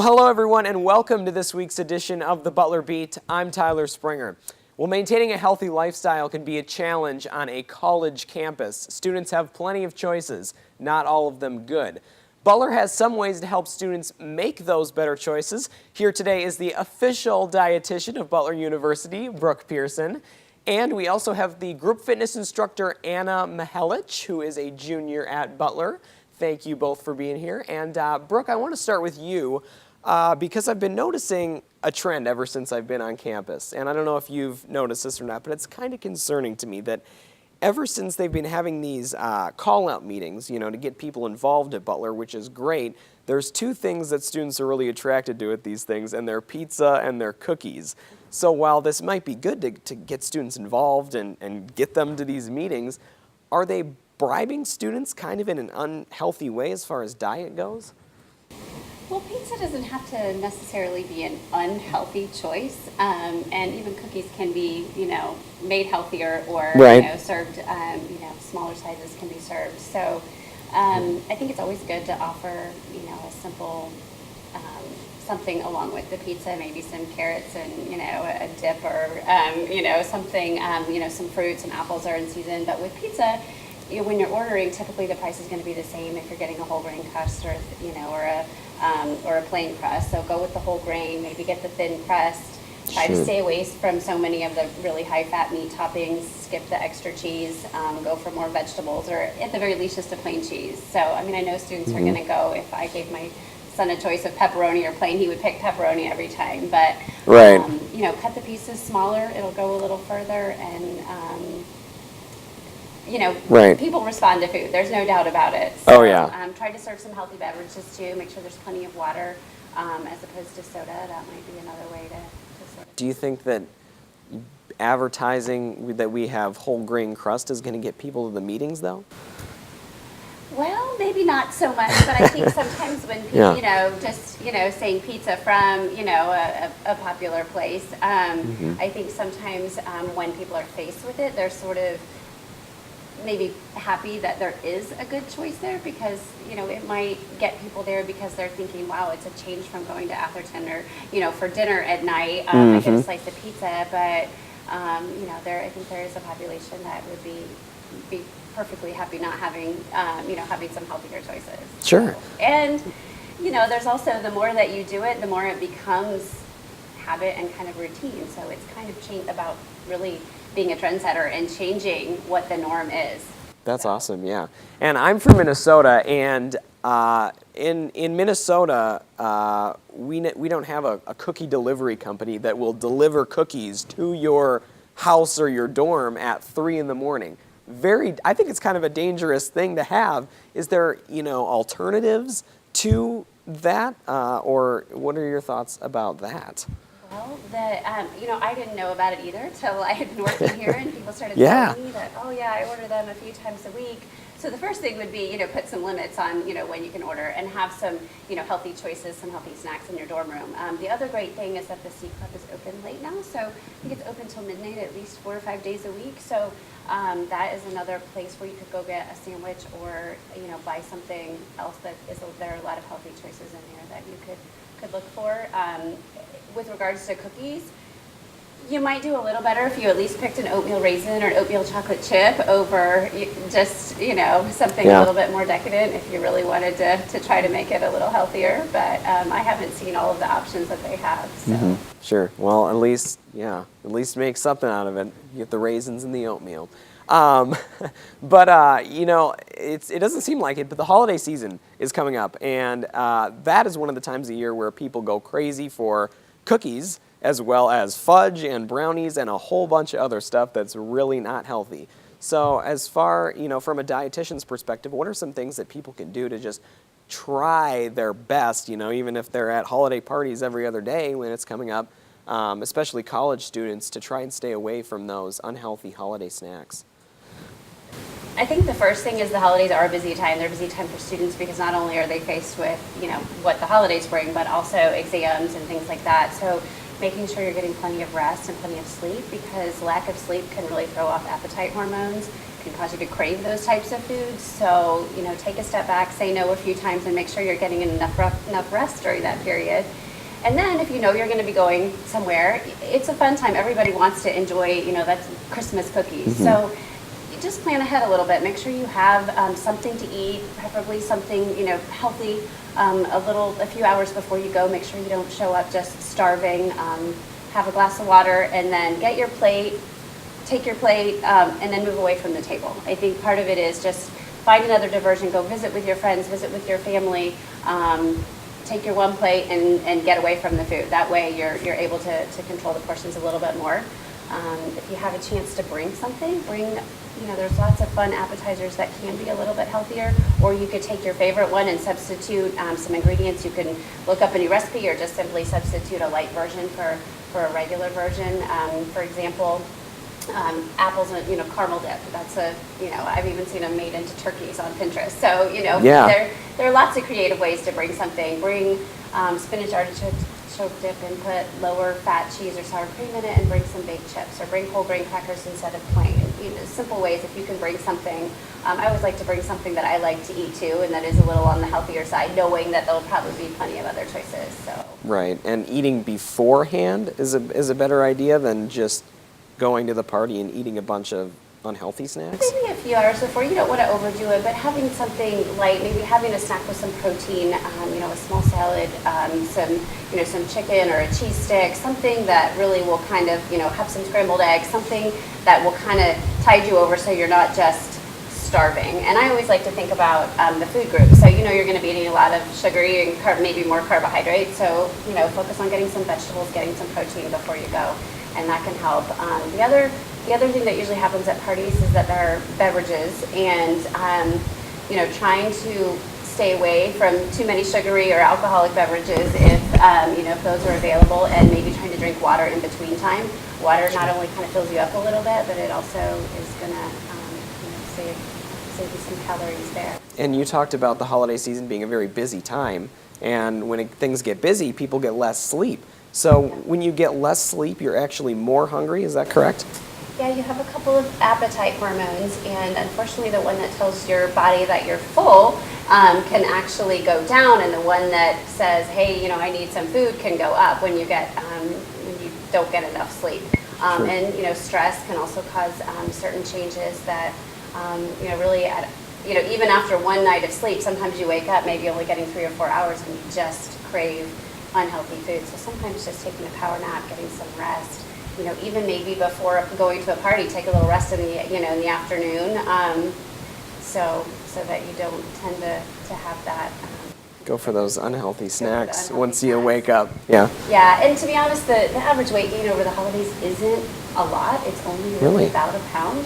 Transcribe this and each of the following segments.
Well, hello everyone and welcome to this week's edition of the Butler Beat. I'm Tyler Springer. Well, maintaining a healthy lifestyle can be a challenge on a college campus. Students have plenty of choices, not all of them good. Butler has some ways to help students make those better choices. Here today is the official dietitian of Butler University, Brooke Pearson. And we also have the group fitness instructor, Anna Mihelich, who is a junior at Butler. Thank you both for being here. And Brooke, I want to start with you because I've been noticing a trend ever since I've been on campus. And I don't know if you've noticed this or not, but it's kind of concerning to me that ever since they've been having these call-out meetings, to get people involved at Butler, which is great, there's two things that students are really attracted to at these things, and they're pizza and they're cookies. So while this might be good to get students involved and get them to these meetings, are they bribing students kind of in an unhealthy way as far as diet goes? Well, pizza doesn't have to necessarily be an unhealthy choice, and even cookies can be, made healthier or right. Served. Smaller sizes can be served. So I think it's always good to offer, a simple something along with the pizza, maybe some carrots and a dip or something. Some fruits and apples are in season, but with pizza, when you're ordering, typically the price is going to be the same if you're getting a whole grain crust or a plain crust. So go with the whole grain, maybe get the thin crust. Try to stay away from so many of the really high-fat meat toppings. Skip the extra cheese. Go for more vegetables, or at the very least, just a plain cheese. So, I know students are going to go, if I gave my son a choice of pepperoni or plain, he would pick pepperoni every time. But, right. Cut the pieces smaller. It'll go a little further, and right. People respond to food. There's no doubt about it. So, try to serve some healthy beverages too. Make sure there's plenty of water as opposed to soda. That might be another way to serve. Do you think that advertising that we have whole grain crust is going to get people to the meetings, though? Well, maybe not so much, but I think sometimes when people, saying pizza from, a popular place, I think sometimes when people are faced with it, they're sort of maybe happy that there is a good choice there, because it might get people there because they're thinking, wow, it's a change from going to Atherton, or for dinner at night I get a slice of pizza. But I think there is a population that would be perfectly happy not having having some healthier choices. Sure. And there's also, the more that you do it, the more it becomes habit and kind of routine. So it's kind of about really being a trendsetter and changing what the norm is. That's awesome, yeah. And I'm from Minnesota, and in Minnesota, we don't have a cookie delivery company that will deliver cookies to your house or your dorm at 3 in the morning. I think it's kind of a dangerous thing to have. Is there, alternatives to that, or what are your thoughts about that? Well, I didn't know about it either till I had been working here, and people started telling me that, I order them a few times a week. So the first thing would be, put some limits on, when you can order, and have some, healthy choices, some healthy snacks in your dorm room. The other great thing is that the C Club is open late now, so I think it's open till midnight at least 4 or 5 days a week. So that is another place where you could go get a sandwich or, buy something else there are a lot of healthy choices in there that you could look for. With regards to cookies, you might do a little better if you at least picked an oatmeal raisin or an oatmeal chocolate chip over just, something a little bit more decadent if you really wanted to try to make it a little healthier. But I haven't seen all of the options that they have. So. Sure. Well, at least make something out of it. You get the raisins and the oatmeal. But it doesn't seem like it, but the holiday season is coming up, and that is one of the times of year where people go crazy for cookies, as well as fudge and brownies and a whole bunch of other stuff that's really not healthy. So as far, from a dietitian's perspective, what are some things that people can do to just try their best, even if they're at holiday parties every other day when it's coming up, especially college students, to try and stay away from those unhealthy holiday snacks? I think the first thing is the holidays are a busy time. They're a busy time for students because not only are they faced with, what the holidays bring, but also exams and things like that. So making sure you're getting plenty of rest and plenty of sleep, because lack of sleep can really throw off appetite hormones, can cause you to crave those types of foods. So, take a step back, say no a few times, and make sure you're getting enough rest during that period. And then if you know you're going to be going somewhere, it's a fun time. Everybody wants to enjoy, that's Christmas cookies. So you just plan ahead a little bit. Make sure you have something to eat, preferably something, healthy, a few hours before you go. Make sure you don't show up just starving. Have a glass of water, and then get your plate, take your plate, and then move away from the table. I think part of it is just find another diversion, go visit with your friends, visit with your family, take your one plate and get away from the food. That way you're able to control the portions a little bit more. If you have a chance to bring something, there's lots of fun appetizers that can be a little bit healthier, or you could take your favorite one and substitute some ingredients. You can look up a new recipe or just simply substitute a light version for a regular version. For example, apples and caramel dip. That's I've even seen them made into turkeys on Pinterest. So there are lots of creative ways to bring something. Bring spinach artichoke dip and put lower fat cheese or sour cream in it, and bring some baked chips, or bring whole grain crackers instead of plain. Simple ways. If you can bring something, I always like to bring something that I like to eat too, and that is a little on the healthier side, knowing that there'll probably be plenty of other choices. So Right, and eating beforehand is a better idea than just going to the party and eating a bunch of unhealthy snacks? Maybe a few hours before. You don't want to overdo it, but having something light, maybe having a snack with some protein, a small salad, some chicken or a cheese stick, something that really will kind of, have some scrambled eggs, something that will kind of tide you over so you're not just starving. And I always like to think about the food group. So you're going to be eating a lot of sugary and maybe more carbohydrates. So focus on getting some vegetables, getting some protein before you go, and that can help. The other thing that usually happens at parties is that there are beverages, and trying to stay away from too many sugary or alcoholic beverages if those are available, and maybe trying to drink water in between time. Water not only kind of fills you up a little bit, but it also is going to save you some calories there. And you talked about the holiday season being a very busy time, and when things get busy, people get less sleep. So when you get less sleep, you're actually more hungry, is that correct? Yeah, you have a couple of appetite hormones, and unfortunately the one that tells your body that you're full can actually go down, and the one that says, hey, I need some food, can go up when you don't get enough sleep. And stress can also cause certain changes that really even after one night of sleep, sometimes you wake up maybe only getting 3 or 4 hours and you just crave unhealthy food. So sometimes just taking a power nap, getting some rest, even maybe before going to a party, take a little rest in the afternoon, so that you don't tend to have that. Go for those unhealthy snacks once you wake up. Yeah. Yeah, and to be honest, the average weight gain over the holidays isn't a lot. It's only really about a pound.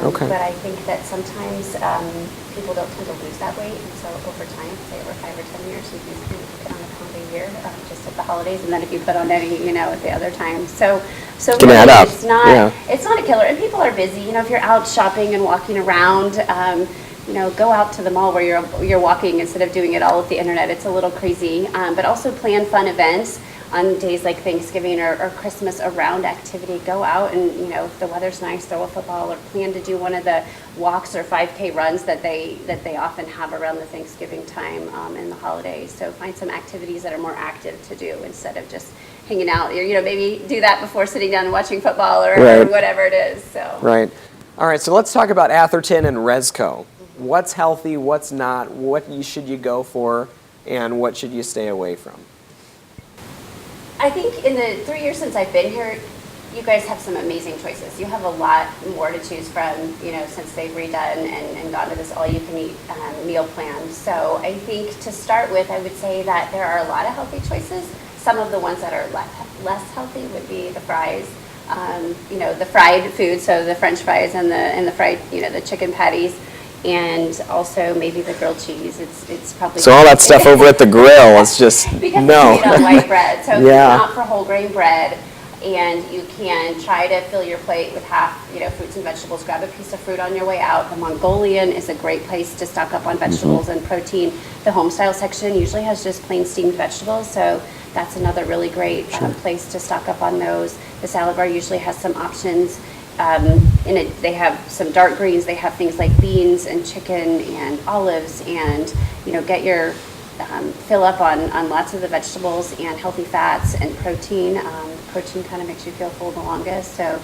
Okay. But I think that sometimes people don't tend to lose that weight, and so over time, say over 5 or 10 years, you can put on a pound a year just at the holidays, and then if you put on any, at the other time. So can add up. It's not a killer, and people are busy. If you're out shopping and walking around, go out to the mall where you're walking instead of doing it all with the internet. It's a little crazy, but also plan fun events on days like Thanksgiving or Christmas around activity. Go out and, if the weather's nice, throw a football, or plan to do one of the walks or 5K runs that they often have around the Thanksgiving time and the holidays. So find some activities that are more active to do instead of just hanging out. Maybe do that before sitting down and watching football or whatever it is. So. Right. All right, so let's talk about Atherton and Resco. What's healthy, what's not, what should you go for, and what should you stay away from? I think in the 3 years since I've been here, you guys have some amazing choices. You have a lot more to choose from, since they've redone and gone to this all-you-can-eat meal plan. So I think to start with, I would say that there are a lot of healthy choices. Some of the ones that are less healthy would be the fries, the fried food, so the French fries and the fried, the chicken patties. And also maybe the grilled cheese. It's probably so all that stuff over at the grill is just because no. it's made on white bread. So if you're not for whole grain bread, And you can try to fill your plate with half, fruits and vegetables. Grab a piece of fruit on your way out. The Mongolian is a great place to stock up on vegetables and protein. The homestyle section usually has just plain steamed vegetables, so that's another really great place to stock up on those. The salad bar usually has some options. In it, they have some dark greens. They have things like beans and chicken and olives, and get your fill up on lots of the vegetables and healthy fats and protein. Protein kind of makes you feel full the longest, so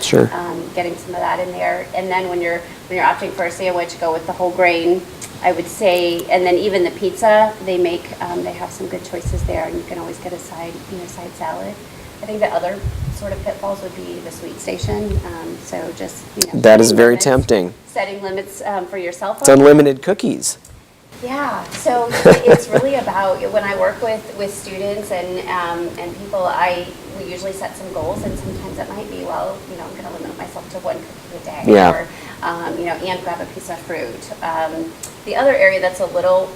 getting some of that in there. And then when you're opting for a sandwich, go with the whole grain, I would say. And then even the pizza they make, they have some good choices there, and you can always get a side salad. I think the other sort of pitfalls would be the sweet station. So just that is very tempting. Setting limits for yourself. It's unlimited cookies. Yeah, so it's really about, when I work with students and people, we usually set some goals, and sometimes it might be, well, I'm going to limit myself to one cookie a day, or and grab a piece of fruit. The other area that's a little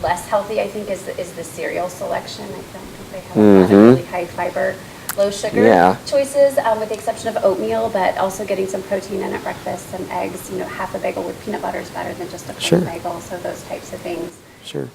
less healthy, I think, is the cereal selection. I don't think they have a lot of really high fiber, low sugar choices, with the exception of oatmeal, but also getting some protein in at breakfast, some eggs, half a bagel with peanut butter is better than just a plain bagel, so those types of things. Sure.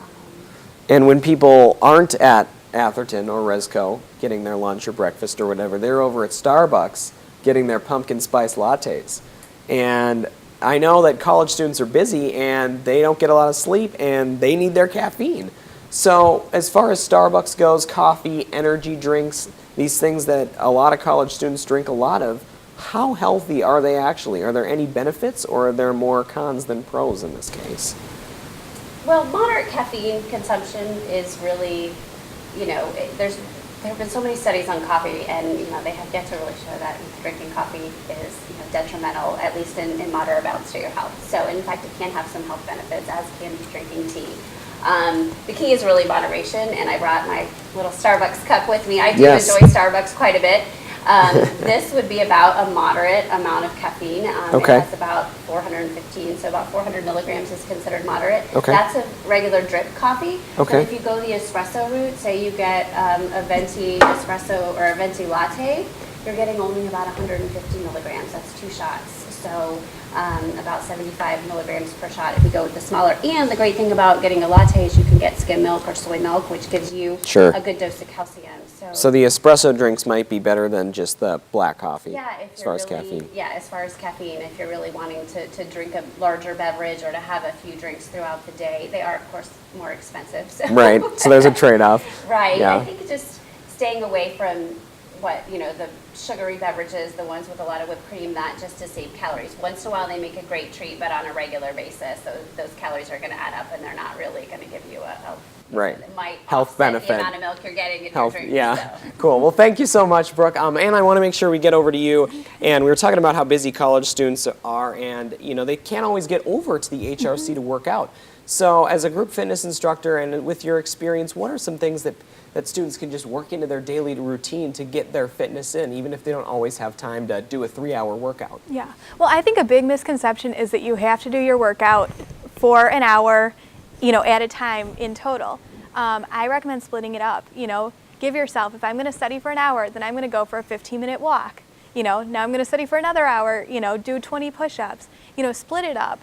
And when people aren't at Atherton or Resco getting their lunch or breakfast or whatever, they're over at Starbucks getting their pumpkin spice lattes. And I know that college students are busy and they don't get a lot of sleep and they need their caffeine. So as far as Starbucks goes, coffee, energy drinks, these things that a lot of college students drink a lot of, how healthy are they actually? Are there any benefits, or are there more cons than pros in this case? Well, moderate caffeine consumption is really, there have been so many studies on coffee, and they have yet to really show that drinking coffee is detrimental, at least in moderate amounts, to your health. So in fact, it can have some health benefits, as can drinking tea. The key is really moderation, and I brought my little Starbucks cup with me. I do enjoy Starbucks quite a bit. This would be about a moderate amount of caffeine. It has about 415, so about 400 milligrams is considered moderate. That's a regular drip coffee. But if you go the espresso route, say you get a venti espresso or a venti latte, you're getting only about 150 milligrams. That's 2 shots. So about 75 milligrams per shot if you go with the smaller. And the great thing about getting a latte is you can get skim milk or soy milk, which gives you a good dose of calcium. So the espresso drinks might be better than just the black coffee, as far as caffeine. Yeah, as far as caffeine, if you're really wanting to drink a larger beverage or to have a few drinks throughout the day. They are, of course, more expensive. So. Right, so there's a trade-off. Right, yeah. I think just staying away from the sugary beverages, the ones with a lot of whipped cream, that just to save calories. Once in a while they make a great treat, but on a regular basis, those calories are going to add up, and they're not really going to give you a health benefit. The amount of milk you're getting in your drink. Yeah, so. Cool. Well, thank you so much, Brooke. And I want to make sure we get over to you. And we were talking about how busy college students are, and they can't always get over to the HRC to work out. So as a group fitness instructor and with your experience, what are some things that students can just work into their daily routine to get their fitness in, even if they don't always have time to do a 3-hour workout? Yeah. Well, I think a big misconception is that you have to do your workout for an hour, at a time in total. I recommend splitting it up. Give yourself, if I'm going to study for an hour, then I'm going to go for a 15-minute walk. Now I'm going to study for another hour, do 20 push-ups. Split it up.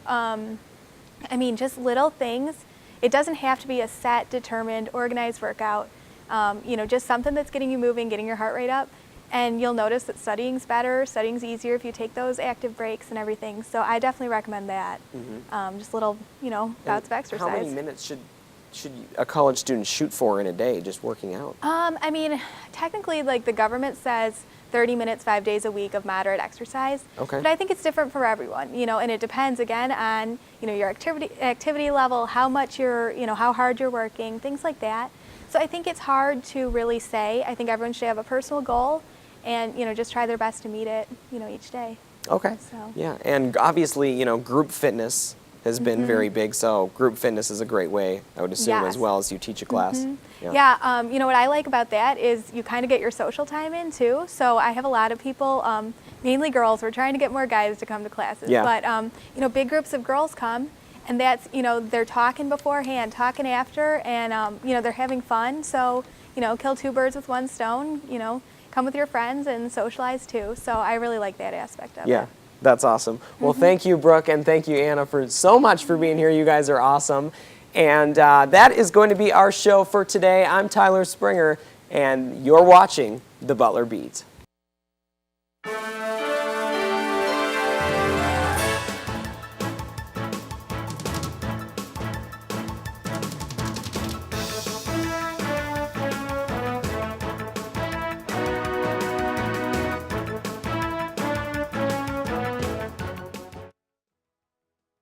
Just little things. It doesn't have to be a set, determined, organized workout. Just something that's getting you moving, getting your heart rate up. And you'll notice that studying's better, studying's easier if you take those active breaks and everything. So I definitely recommend that. Just little, bouts of exercise. How many minutes should a college student shoot for in a day, just working out? Technically, the government says 30 minutes, 5 days a week of moderate exercise. But I think it's different for everyone, and it depends, again, on, your activity level, how much you're, how hard you're working, things like that. So I think it's hard to really say. I think everyone should have a personal goal and, just try their best to meet it, each day. Okay. So. Yeah, and obviously, group fitness has been very big, so group fitness is a great way, I would assume, as well as you teach a class. Yeah, what I like about that is you kind of get your social time in, too. So I have a lot of people, mainly girls. We're trying to get more guys to come to classes. But, big groups of girls come. And that's, they're talking beforehand, talking after, and, they're having fun. So, kill 2 birds with 1 stone, come with your friends and socialize too. So I really like that aspect of it. Yeah, that's awesome. Well, thank you, Brooke, and thank you, Anna, for so much for being here. You guys are awesome. And that is going to be our show for today. I'm Tyler Springer, and you're watching The Butler Beat.